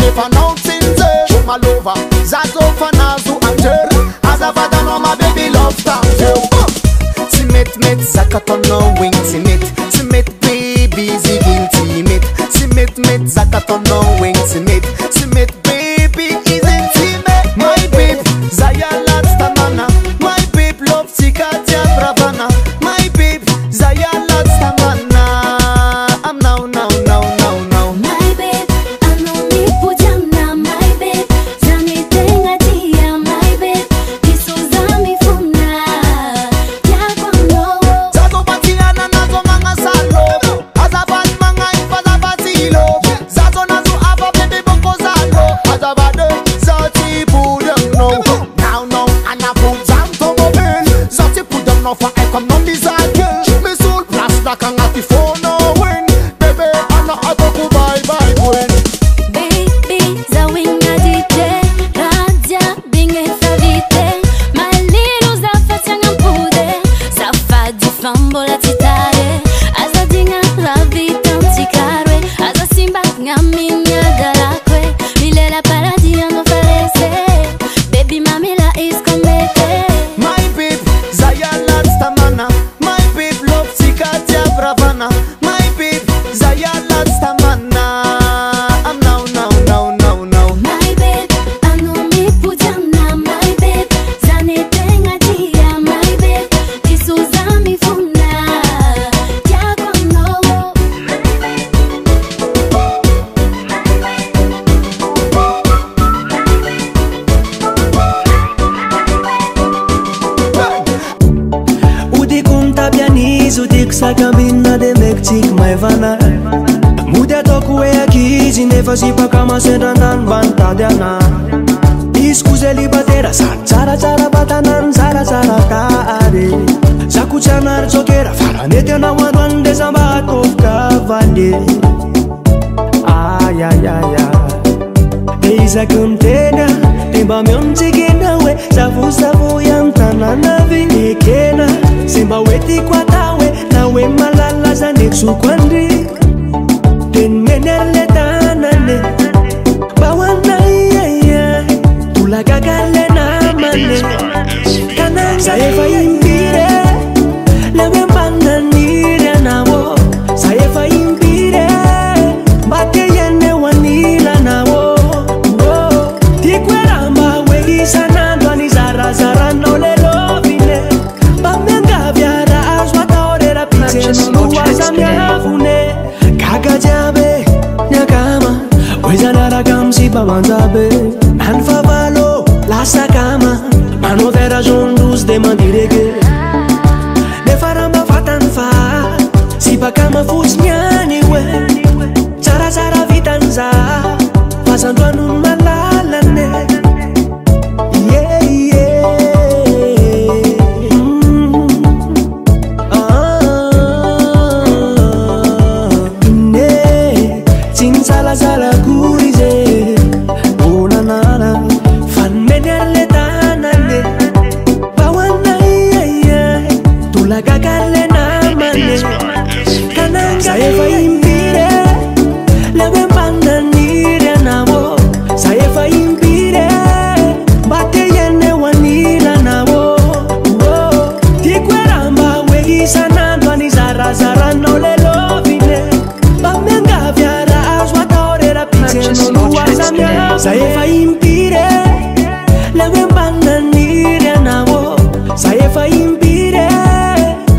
announcing the show my lover. Zato fanazu anter. Azavada no my baby love star. Simit zakatono wing simit baby zigil simit zakatono wing simit baby is intimate. My babe Zayalat Stamana. My babe love Sikatia Bravana. My babe Zayalat Stamana. I'm now. My babe, I know me pujamna. My babe, zani tenga dia. My babe, kisuzami funa. Yako no. Zazo batiana nazo manga salo. Azaban manga ifaza batilo. Zazo nazo ava baby boko zalo. Azabade zati pudem no. Now and I put jam to mobile. Zati pudem no for I come non desire. Me soul plus like an ati for no win. Baby I'm not a toku bye win. Baby, zawinga dite. Radia binge favite. My little zafa tanga pude. Zafa di fambola titare. Aza dinga ravi tantikare. Aza simba ngaminya galakwe. Milela paradia no farese. Baby mamila is komete. My babe Zayalat Stamana. My babe love Sikatia Bravana. My babe Zayalat Stamana. I'm now. My babe, I know me pujamna. My babe, zani tenga dia. My babe, kisuzami funa. Yako no. Udi kunta pianizo Udi kusakambina de mektik maivana Mude toku e akizi Nefa si pakama sendanan bantadiana Iskuze li batera Tsara batanan Tsara kaare Sakuchanar zokera Faranete na wadwan de zambatov kavale Ay Eiza kuntena Temba mionzigena we Savu yam tananavi Ekena Simba weti kwa tawe Nawe malala za neksu kwandi Tenmenele tanane Bawana Tulagagale na mane Kananga eva yimbire Lewe mbana nire nawo Saeva yimbire Bate yene wanila nawo Tikweramba wegi sanandwa ni zara nole lovine Bamenga vyara azwata orera piche Nuwaza myavune Kaga jabe nyakama Wezanara kamsi babanzabe Manfavalo lasa kama Mano vera jondus de mandirege Nefaramba fatanfa Sipa kama fusnyani we Zara vitanza Pasando anun malalane Sala kurize Una nana Fan menele tanane Bawana Tulagagale na mane Kananga Saeva imbire Lewe mbana nire nawo Saeva imbire Bate yene wanila nawo Tikweramba wegi sanandwa ni zara nole lovine Bamenga vyara azwata orera piche Nuwaza myavune Saeva impire Lewe mbana nire nawo Saeva impire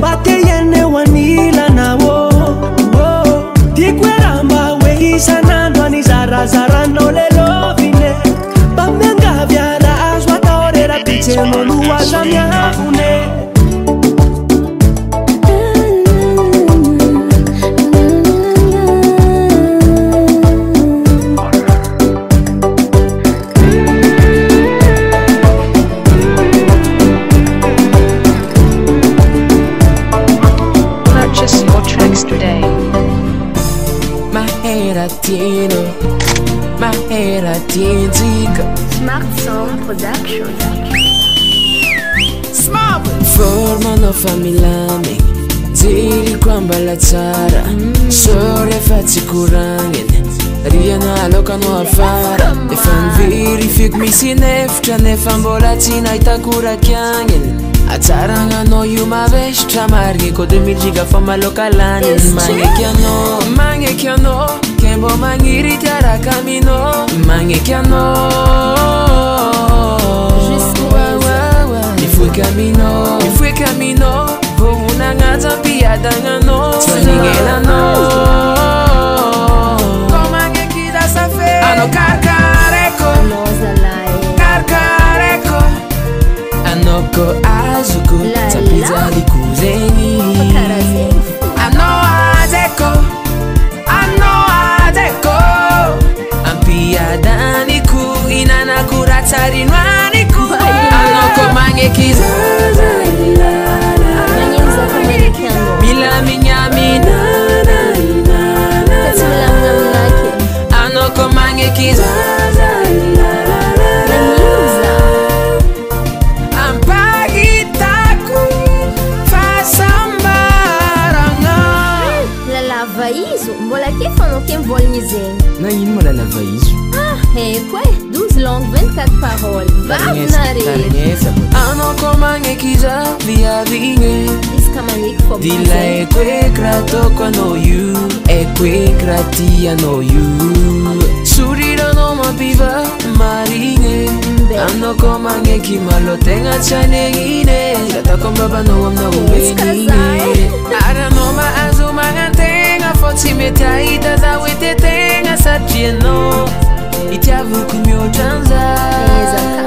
Bate yene wanila nawo Tikweramba wegi sanandwa ni zara nole lovine Bamenga vyara azwata orera piche Nuwaza myavune Purchase your tracks today. Mahera Tinzika Smart Sound Production. Forma no familame Fijeriko ambala tsara Sore fa tsy koragniny Riana lokanao afara Efa niverifiko misy nefitra nefa mbola tsy nahitako rakiagniny Atsaragnanao io mavesitra marigny ko 2000 fa maloka laniny Magneky anao ke mbo magniry tiaraka aminao Magneky anao Nifoika aminao Vohonagnaja mpiadagnanao Tsanignelanao Ko magneky dasa fe Ano karkareko Karkareko Ano ko azoko Tapizaliko zegny Ano azeko Ampiadaniko Inanako ratsarinwaniko Ano ko magneky Mila minha mina Ano ko magneky Ampagitako fasambarana Lalava izo mbola ke fanao ke mivolagna zegny Nagnino mo lalava izo Haiko 12 langues 24 paroles Vavinare Ano ko magneky viavigny Iska magneky fo Dila equekra toko anao io Equekra ti anao io Suriranao mampiva marigny Ano ko magneky malo tegna tsy anegnine Gatako ambabanao aminao omenigny Aranao mahazo magnategna Fô tsy mety ahita za oete tegna satria anao Itiavako mihoatran'izay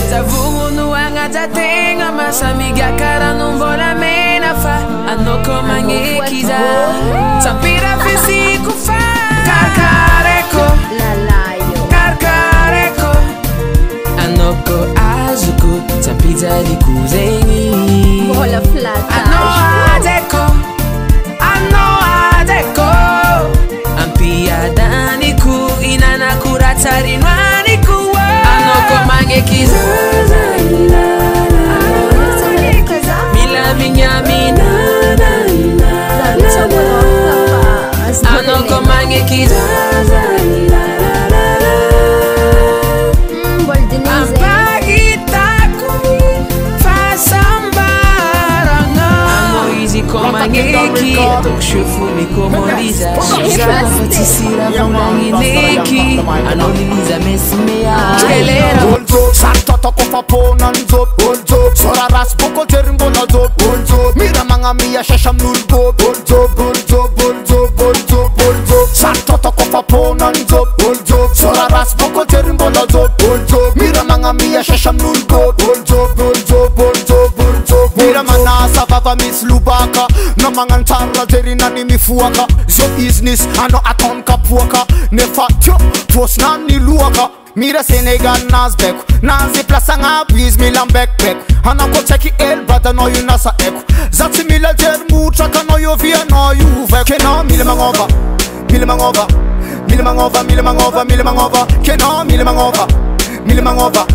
Zavogno agnaja tegna masamiga karano mbola mena fa Ano ko magneky za Sampira fisiko fa Karkareko Karkareko Ano ko azoko Sampizaliko zegny Mbola flatage Ano azeko Ampiadaniko Inanako ratsarinwaniko Ano ko magneky Mila minha mina Ano ko magneky Ampagitako fasambarana Ano izy ko magneky Tok shufumi ko moliza Shizana fatisira vonagnineky Ano liliza mesimea Olzo, sartota ko faponanzo Olzo, sora ras boko terimbola zo Olzo, mira manga mia shasham nulgo Olzo, olzo, olzo, olzo, olzo Sartota ko faponanzo Olzo, sora ras boko terimbola zo Olzo, mira manga mia shasham nulgo Olzo, olzo, olzo, olzo Mira mana savava mis lubaka Na mangan tarla terina ni mifuaka Zo business ano aton kapuaka Nefa tyo, pos na ni luaka Mira Senegal nasbeko Nazi plasa nga biz milan backpack Anako tseki elbada no yu nasa eko Zatsi mila jermutra ka no yu via no yu veko Kena mila mangova Mila mangova Mila mangova, mila mangova, mila mangova Kena mila mangova Mila mangova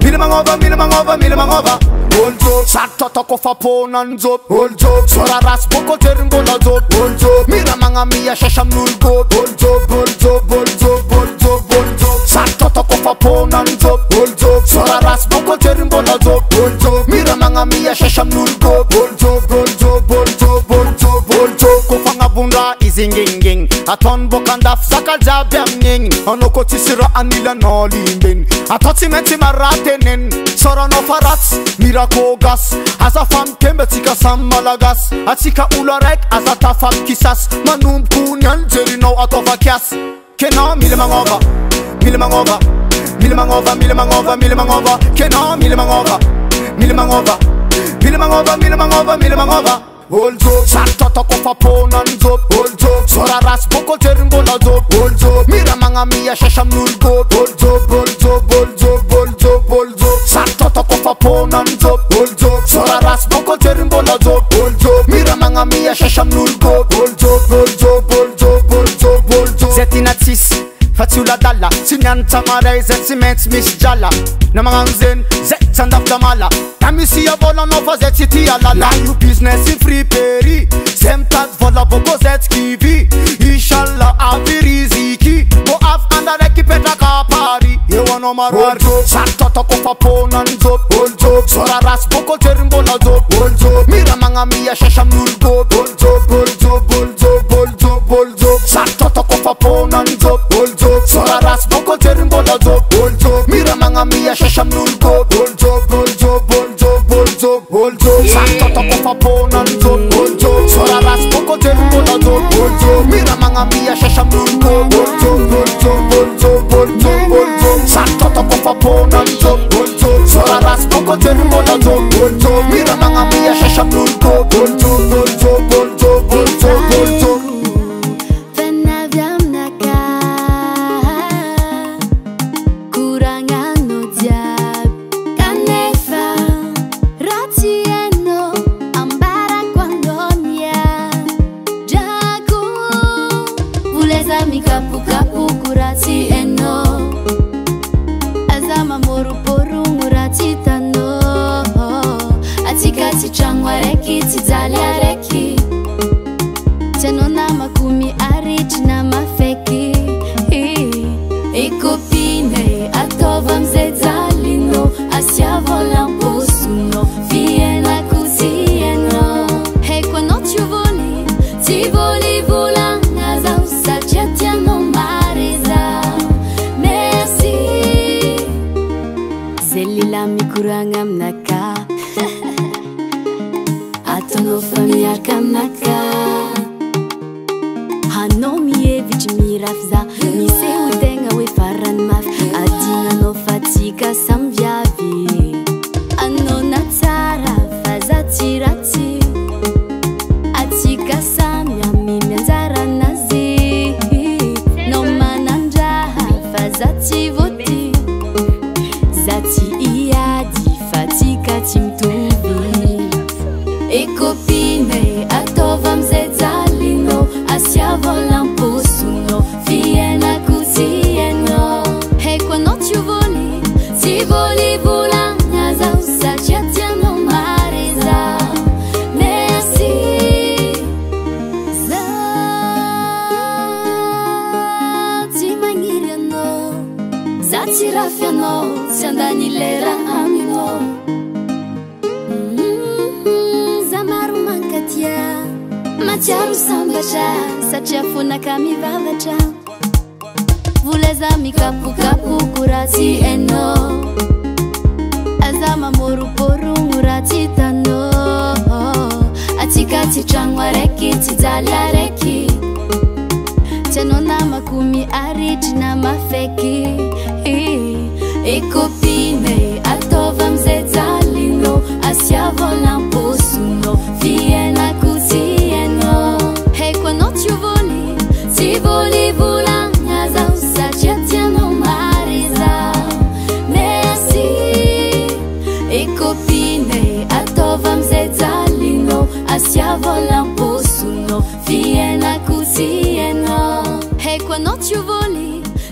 Mila mangova, mila mangova, mila mangova Olzo, sartota ko faponanzo Olzo, sora ras boko terimbola zo Olzo, mira manga mia shasham nulgo Olzo, olzo, olzo, olzo, olzo Sartota ko faponanzo Olzo, sora ras boko terimbola zo Olzo, mira manga mia shasham nulgo Olzo, olzo, olzo, olzo, olzo Ko fangabunda izinginging Aton bokandaf sakal jabiam ning Anoko tisira anila no limbing Atotsi menti maratenen Sora no farats, mira kogas Asa fam kembe tika sam malagas Atika ularek asa tafam kisas Manum kunyan jeri no atova kias Kena mile mangova Mile mangova Mile mangova, mile mangova, mile mangova Kena mile mangova Mile mangova Mile mangova, mile mangova, mile mangova Olzo, sartota ko faponanzo Olzo, sora ras boko terimbola zo Olzo, mira manga mia shasham nulgo Olzo, olzo, olzo, olzo, olzo Sartota ko faponanzo Olzo, sora ras boko terimbola zo Olzo, mira manga mia shasham nulgo Olzo, olzo, olzo, olzo, olzo Zetina tis Fatsula dalla, sinyan tamaray zet cement miss jalla Na mga nzen, zet Sandavdamala Tamisia vola nova zetsiti alala Io business in free peri Semtad vola boko zetskivi Inshallah avi riziki Go af andareki petra kapari Yewana marwar Sartota kofa ponan zop Sora ras boko terimbola zop Mira manga mia shasham nulgo Sartota kofa ponan zop Sora ras boko terimbola zop Mira manga mia shasham nulgo Sartota kofa ponan zop Sora ras boko terimbola zop Mira manga mia shasham nulgo Sartota kofa ponan zop Sora ras boko terimbola zop Mira manga mia shasham nulgo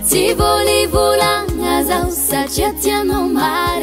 Se voli vola, asa, sa, ti attiano mare.